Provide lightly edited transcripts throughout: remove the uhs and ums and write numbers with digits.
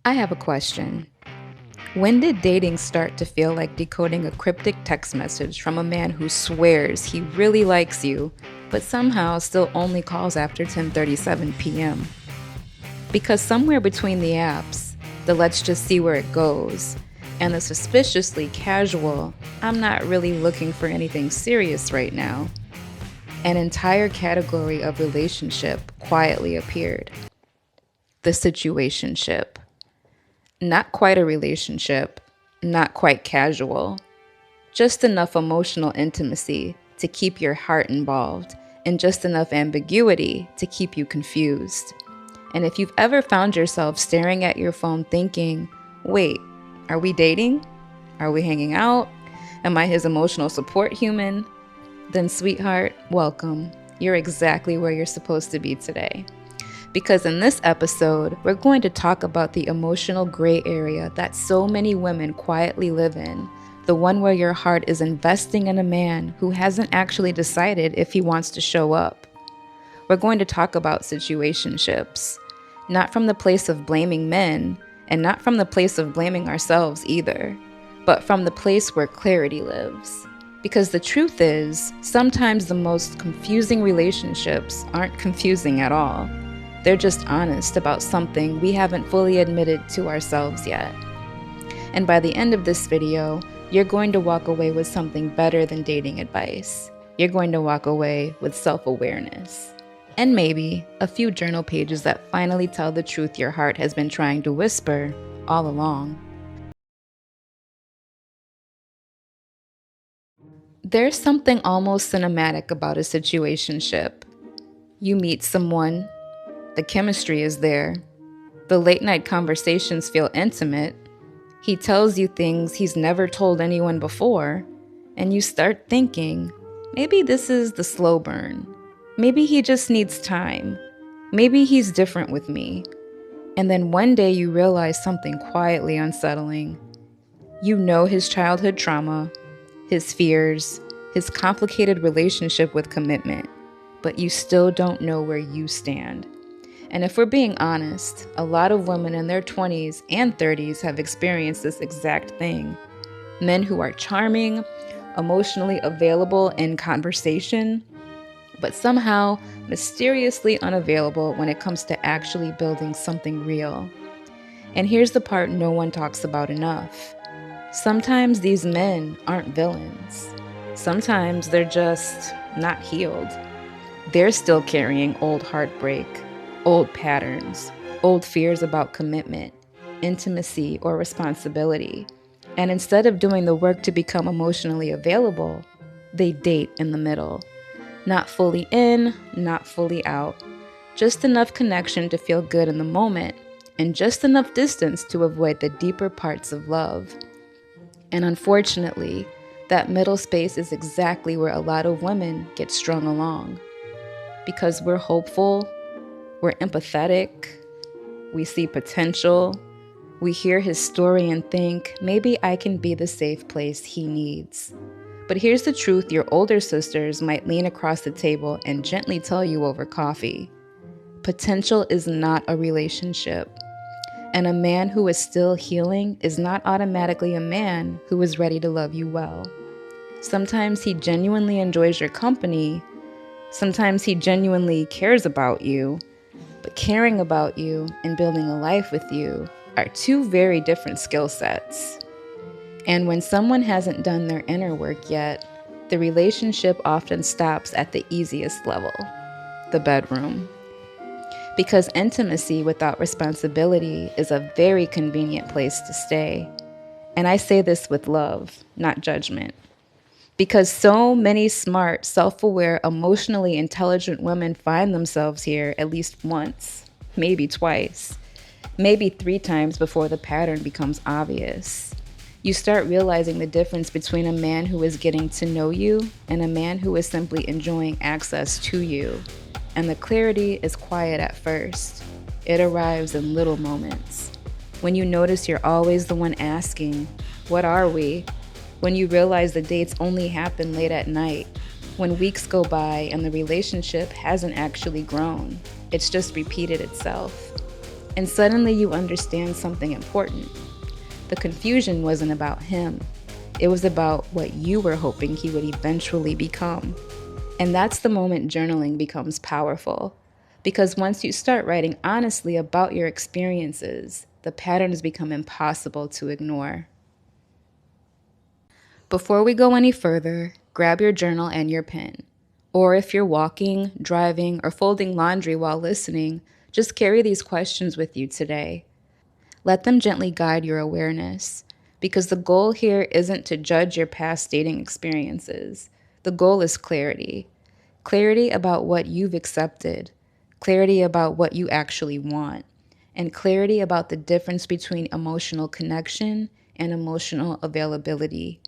I have a question. When did dating start to feel like decoding a cryptic text message from a man who swears he really likes you, but somehow still only calls after 10:37 p.m.? Because somewhere between the apps, the let's just see where it goes, and the suspiciously casual, I'm not really looking for anything serious right now, an entire category of relationship quietly appeared. The situationship. Not quite a relationship, not quite casual, just enough emotional intimacy to keep your heart involved, and just enough ambiguity to keep you confused. And if you've ever found yourself staring at your phone thinking, wait, are we dating? Are we hanging out? Am I his emotional support human? Then, sweetheart, welcome. You're exactly where you're supposed to be today. Because in this episode, we're going to talk about the emotional gray area that so many women quietly live in, the one where your heart is investing in a man who hasn't actually decided if he wants to show up. We're going to talk about situationships, not from the place of blaming men, and not from the place of blaming ourselves either, but from the place where clarity lives. Because the truth is, sometimes the most confusing relationships aren't confusing at all. They're just honest about something we haven't fully admitted to ourselves yet. And by the end of this video, you're going to walk away with something better than dating advice. You're going to walk away with self-awareness. And maybe a few journal pages that finally tell the truth your heart has been trying to whisper all along. There's something almost cinematic about a situationship. You meet someone, the chemistry is there. The late night conversations feel intimate. He tells you things he's never told anyone before, and you start thinking, maybe this is the slow burn. Maybe he just needs time. Maybe he's different with me. And then one day you realize something quietly unsettling. You know his childhood trauma, his fears, his complicated relationship with commitment, but you still don't know where you stand. And if we're being honest, a lot of women in their 20s and 30s have experienced this exact thing. Men who are charming, emotionally available in conversation, but somehow mysteriously unavailable when it comes to actually building something real. And here's the part no one talks about enough. Sometimes these men aren't villains. Sometimes they're just not healed. They're still carrying old heartbreak, old patterns, old fears about commitment, intimacy, or responsibility. And instead of doing the work to become emotionally available, they date in the middle. Not fully in, not fully out. Just enough connection to feel good in the moment, and just enough distance to avoid the deeper parts of love. And unfortunately, that middle space is exactly where a lot of women get strung along. Because we're hopeful, we're empathetic, we see potential, we hear his story and think, maybe I can be the safe place he needs. But here's the truth your older sisters might lean across the table and gently tell you over coffee. Potential is not a relationship. And a man who is still healing is not automatically a man who is ready to love you well. Sometimes he genuinely enjoys your company. Sometimes he genuinely cares about you. But caring about you and building a life with you are two very different skill sets. And when someone hasn't done their inner work yet, the relationship often stops at the easiest level, the bedroom. Because intimacy without responsibility is a very convenient place to stay. And I say this with love, not judgment. Because so many smart, self-aware, emotionally intelligent women find themselves here at least once, maybe twice, maybe 3 times before the pattern becomes obvious. You start realizing the difference between a man who is getting to know you and a man who is simply enjoying access to you. And the clarity is quiet at first. It arrives in little moments. When you notice you're always the one asking, "What are we?" When you realize the dates only happen late at night. When weeks go by and the relationship hasn't actually grown. It's just repeated itself. And suddenly you understand something important. The confusion wasn't about him. It was about what you were hoping he would eventually become. And that's the moment journaling becomes powerful. Because once you start writing honestly about your experiences, the patterns become impossible to ignore. Before we go any further, grab your journal and your pen. Or if you're walking, driving, or folding laundry while listening, just carry these questions with you today. Let them gently guide your awareness, because the goal here isn't to judge your past dating experiences. The goal is clarity. Clarity about what you've accepted, clarity about what you actually want, and clarity about the difference between emotional connection and emotional availability.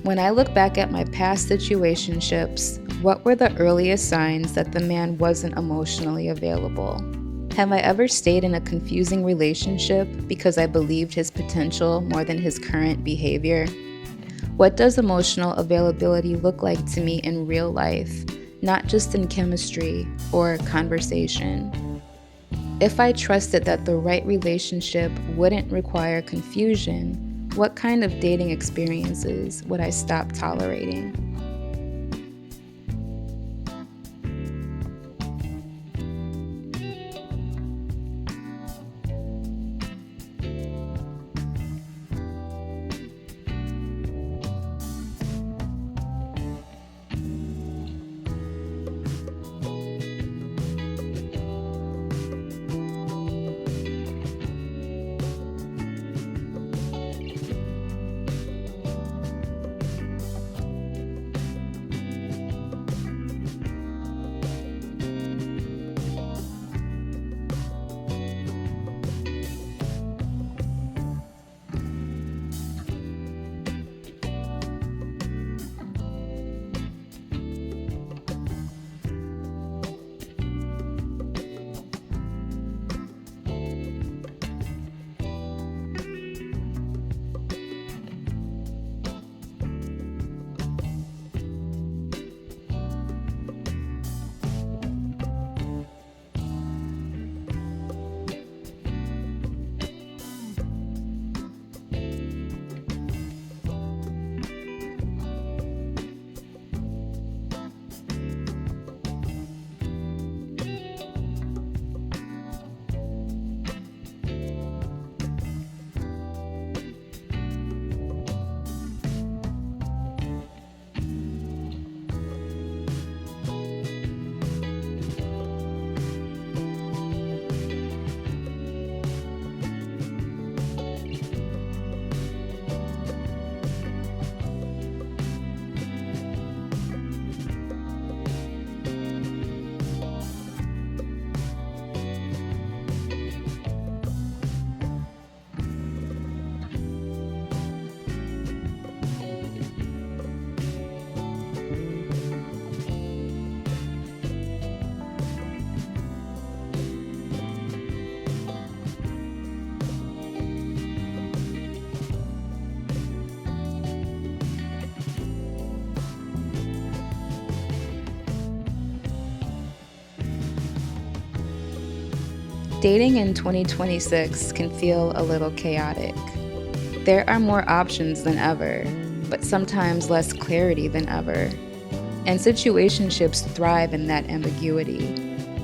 When I look back at my past situationships, what were the earliest signs that the man wasn't emotionally available? Have I ever stayed in a confusing relationship because I believed his potential more than his current behavior? What does emotional availability look like to me in real life, not just in chemistry or conversation? If I trusted that the right relationship wouldn't require confusion, what kind of dating experiences would I stop tolerating? Dating in 2026 can feel a little chaotic. There are more options than ever, but sometimes less clarity than ever. And situationships thrive in that ambiguity.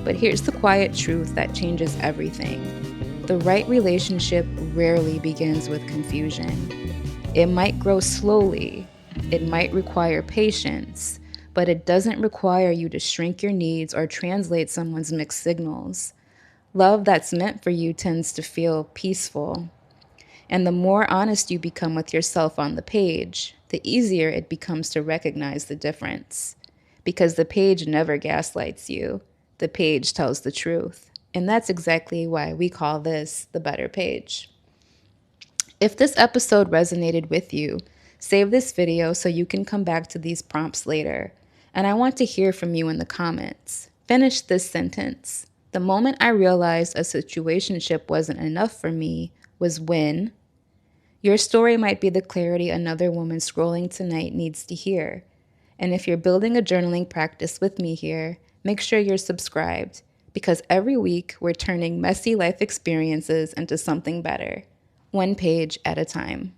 But here's the quiet truth that changes everything. The right relationship rarely begins with confusion. It might grow slowly, it might require patience, but it doesn't require you to shrink your needs or translate someone's mixed signals. Love that's meant for you tends to feel peaceful. And the more honest you become with yourself on the page, the easier it becomes to recognize the difference. Because the page never gaslights you, the page tells the truth. And that's exactly why we call this the better page. If this episode resonated with you, save this video so you can come back to these prompts later. And I want to hear from you in the comments. Finish this sentence. The moment I realized a situationship wasn't enough for me was when. Your story might be the clarity another woman scrolling tonight needs to hear. And if you're building a journaling practice with me here, make sure you're subscribed, because every week we're turning messy life experiences into something better, one page at a time.